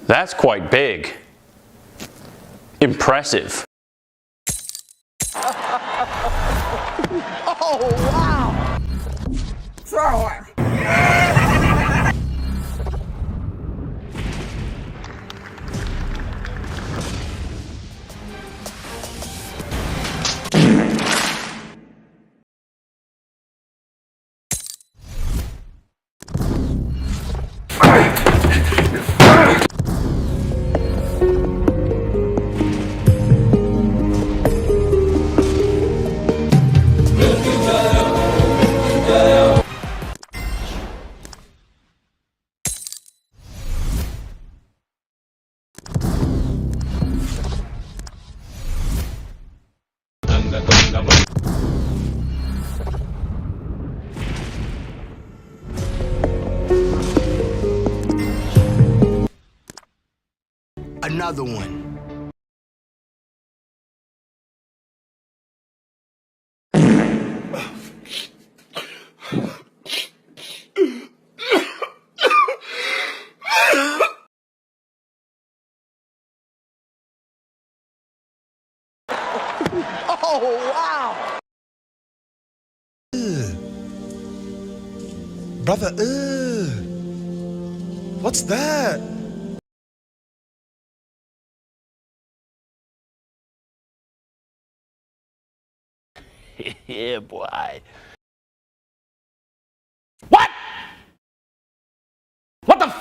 That's quite big. Impressive. Oh, wow! Throw it! Another one. Oh, wow! Brother, what's that? Yeah, boy. What? What the f